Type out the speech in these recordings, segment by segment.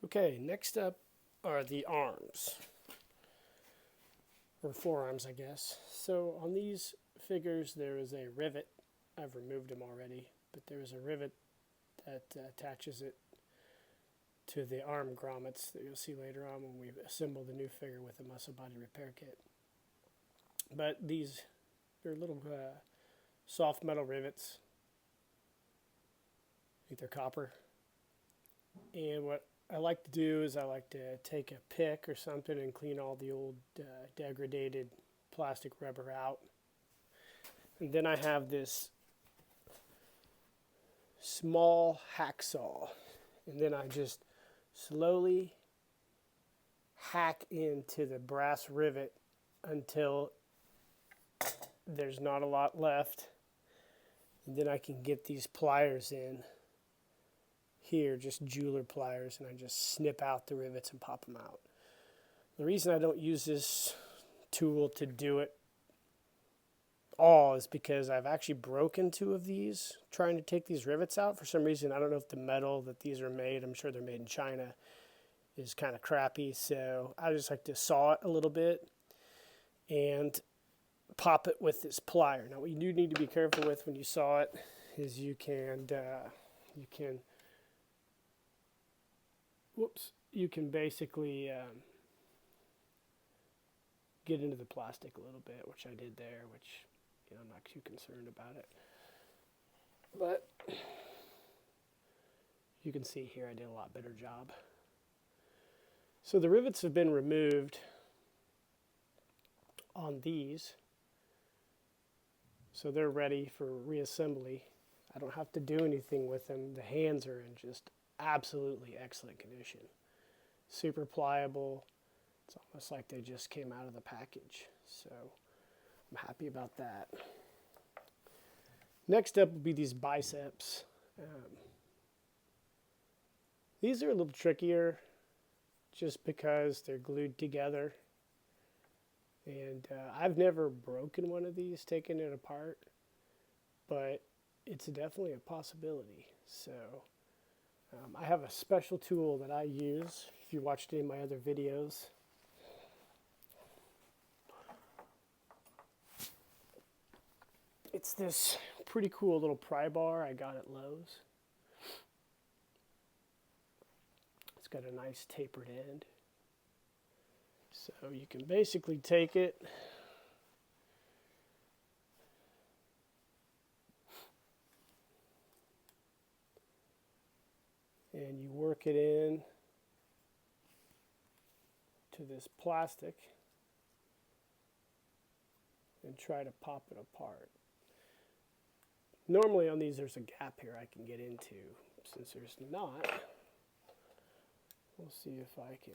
Okay, next up are the arms, or forearms, I guess. So on these figures, there is a rivet. I've removed them already, but there is a rivet that attaches it to the arm grommets that you'll see later on when we assemble the new figure with the muscle body repair kit. But they're little soft metal rivets. I think they're copper. And what I like to do is I like to take a pick or something and clean all the old degraded plastic rubber out. And then I have this small hacksaw. And then I just slowly hack into the brass rivet until there's not a lot left. And then I can get these pliers in here, just jeweler pliers, and I just snip out the rivets and pop them out. The reason I don't use this tool to do it all is because I've actually broken two of these trying to take these rivets out. For some reason, I don't know if the metal that these are made, I'm sure they're made in China, is kind of crappy. So I just like to saw it a little bit and pop it with this plier. Now what you do need to be careful with when you saw it is you can basically get into the plastic a little bit, which I did there, which I'm not too concerned about it. But you can see here I did a lot better job. So the rivets have been removed on these, so they're ready for reassembly. I don't have to do anything with them. The hands are in just absolutely excellent condition. Super pliable. It's almost like they just came out of the package. So I'm happy about that. Next up will be these biceps. These are a little trickier just because they're glued together. And I've never broken one of these, taken it apart, but it's definitely a possibility. So I have a special tool that I use. If you watched any of my other videos, it's this pretty cool little pry bar I got at Lowe's. It's got a nice tapered end. So you can basically take it and you work it in to this plastic and try to pop it apart. Normally on these there's a gap here I can get into. Since there's not, we'll see if I can.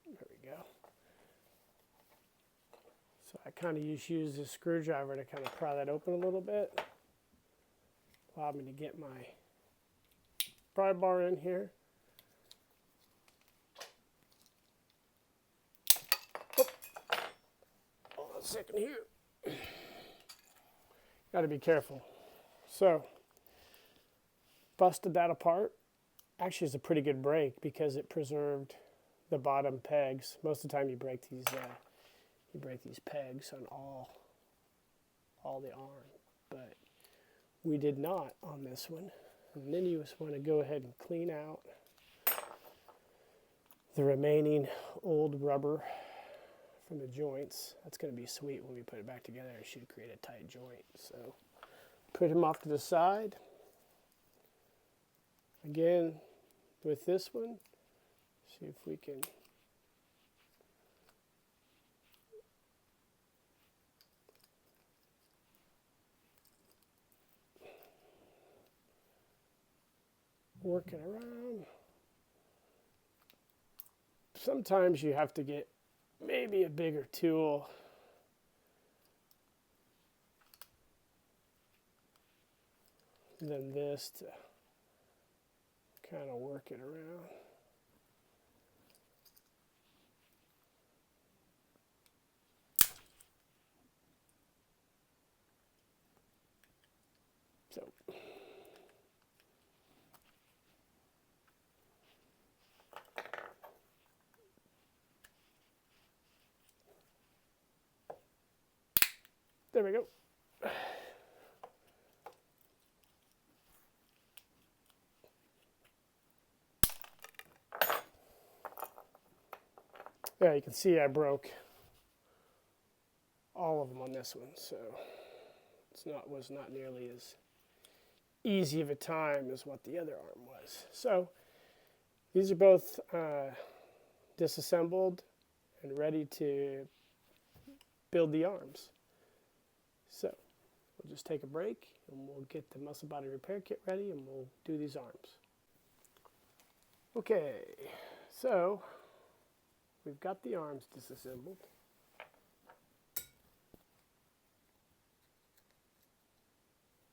There we go. So I kind of just use this screwdriver to kind of pry that open a little bit. Allow me to get my pry bar in here. Oh, hold on a second here. Got to be careful. So, busted that apart. Actually, it's a pretty good break because it preserved the bottom pegs. Most of the time, you break these pegs on all the arm, but we did not on this one. And then you just want to go ahead and clean out the remaining old rubber from the joints. That's going to be sweet when we put it back together. It should create a tight joint. So put them off to the side. Again, with this one, see if we can work it around. Sometimes you have to get maybe a bigger tool. Than this to kind of work it around. So there we go. Yeah, you can see I broke all of them on this one, so was not nearly as easy of a time as what the other arm was. So these are both disassembled and ready to build the arms. So we'll just take a break and we'll get the muscle body repair kit ready and we'll do these arms. Okay, so we've got the arms disassembled.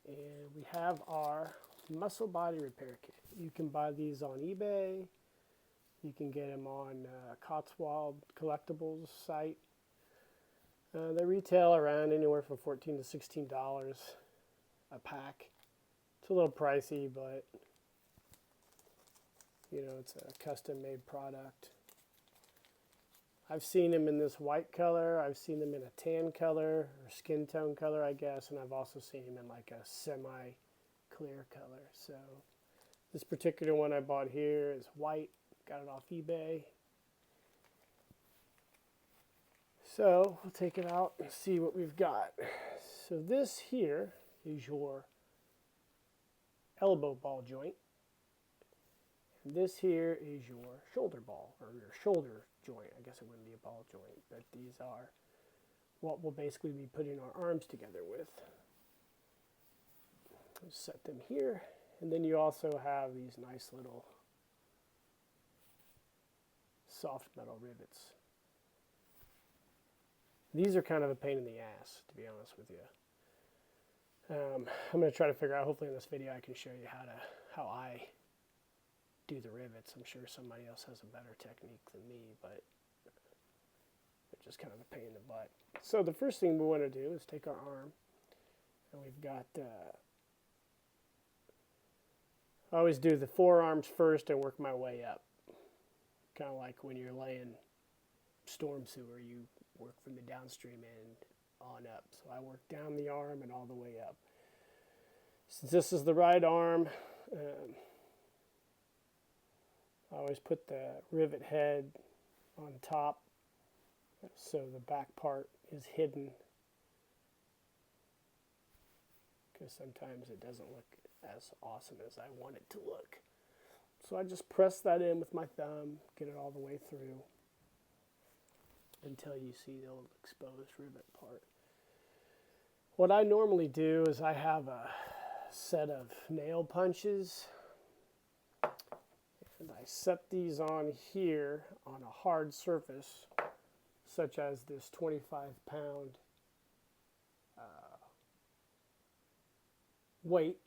And we have our muscle body repair kit. You can buy these on eBay. You can get them on Cotswold Collectibles site. They retail around anywhere from $14 to $16 a pack. It's a little pricey, but you know, it's a custom-made product. I've seen them in this white color. I've seen them in a tan color or skin tone color, I guess, and I've also seen them in like a semi-clear color. So this particular one I bought here is white. Got it off eBay. So we'll take it out and see what we've got. So this here is your elbow ball joint. And this here is your shoulder ball, or your shoulder joint. I guess it wouldn't be a ball joint, but these are what we'll basically be putting our arms together with. Just set them here. And then you also have these nice little soft metal rivets. These are kind of a pain in the ass, to be honest with you. I'm going to try to figure out, hopefully in this video I can show you how I do the rivets. I'm sure somebody else has a better technique than me, but they're just kind of a pain in the butt. So the first thing we want to do is take our arm, and we've got, I always do the forearms first and work my way up. Kind of like when you're laying storm sewer, you work from the downstream end on up. So I work down the arm and all the way up. Since this is the right arm, I always put the rivet head on top so the back part is hidden, because sometimes it doesn't look as awesome as I want it to look. So I just press that in with my thumb, get it all the way through until you see the old exposed rivet part. What I normally do is I have a set of nail punches, and I set these on here on a hard surface, such as this 25-pound weight.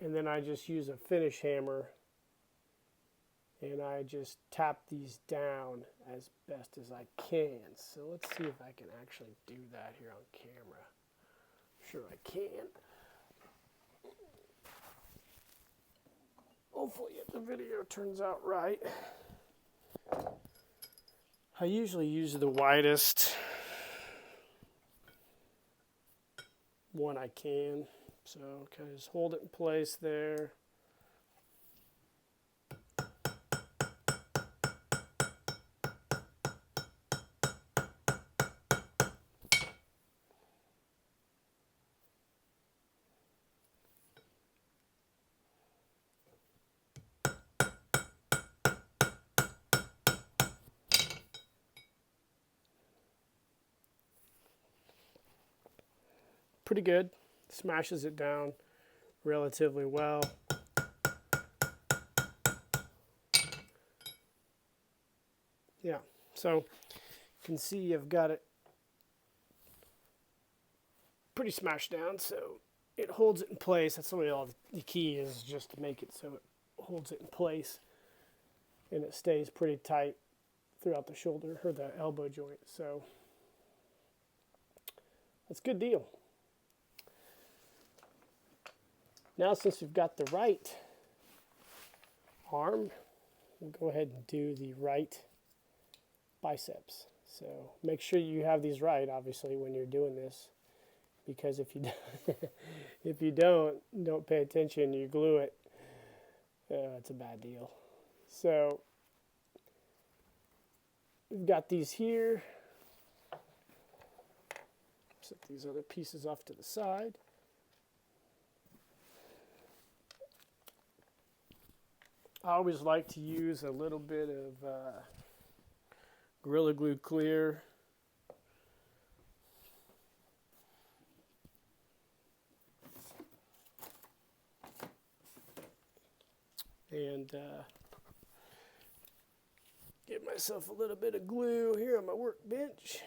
And then I just use a finish hammer and I just tap these down as best as I can. So let's see if I can actually do that here on camera. Sure I can. Hopefully the video turns out right. I usually use the widest one I can. So kind of just hold it in place there. Pretty good. Smashes it down relatively well. Yeah, so you can see I've got it pretty smashed down, so it holds it in place. That's really all the key is, just to make it so it holds it in place and it stays pretty tight throughout the shoulder or the elbow joint. So that's a good deal. Now since we've got the right arm, we'll go ahead and do the right biceps. So make sure you have these right, obviously, when you're doing this, because if you if you don't pay attention, you glue it, it's a bad deal. So we've got these here. Set these other pieces off to the side. I always like to use a little bit of Gorilla Glue Clear. And get myself a little bit of glue here on my workbench.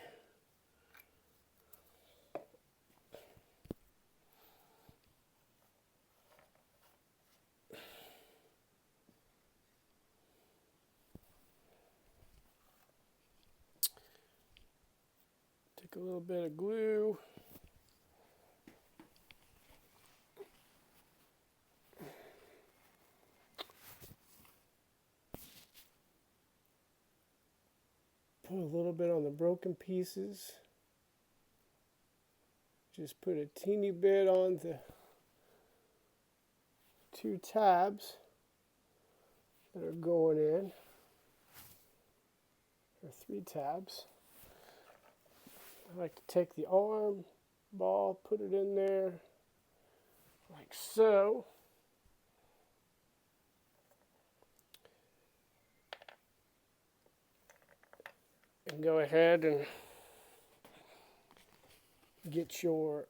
Take a little bit of glue. Put a little bit on the broken pieces. Just put a teeny bit on the 2 tabs that are going in, or 3 tabs. I like to take the arm ball, put it in there like so. And go ahead and get your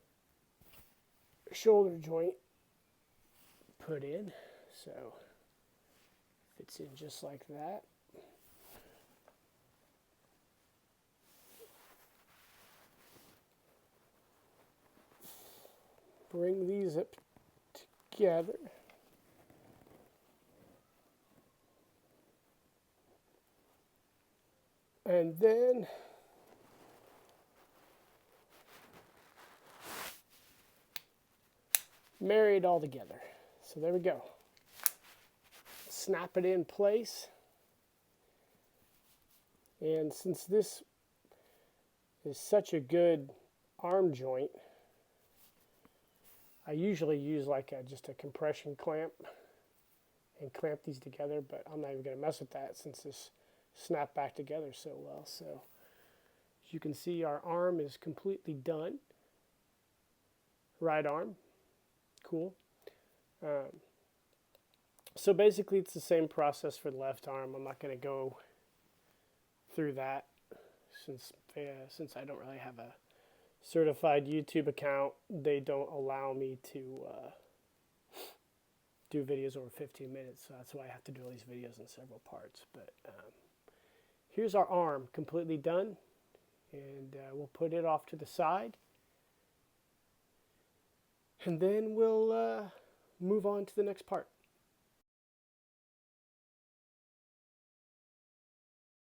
shoulder joint put in. So fits in just like that. Bring these up together. And then marry it all together. So there we go. Snap it in place. And since this is such a good arm joint, I usually use like just a compression clamp and clamp these together, but I'm not even going to mess with that since this snap back together so well. So as you can see, our arm is completely done. Right arm, cool. So basically it's the same process for the left arm. I'm not going to go through that since I don't really have a certified YouTube account. They don't allow me to do videos over 15 minutes, so that's why I have to do all these videos in several parts. But here's our arm completely done, and we'll put it off to the side, and then we'll move on to the next part.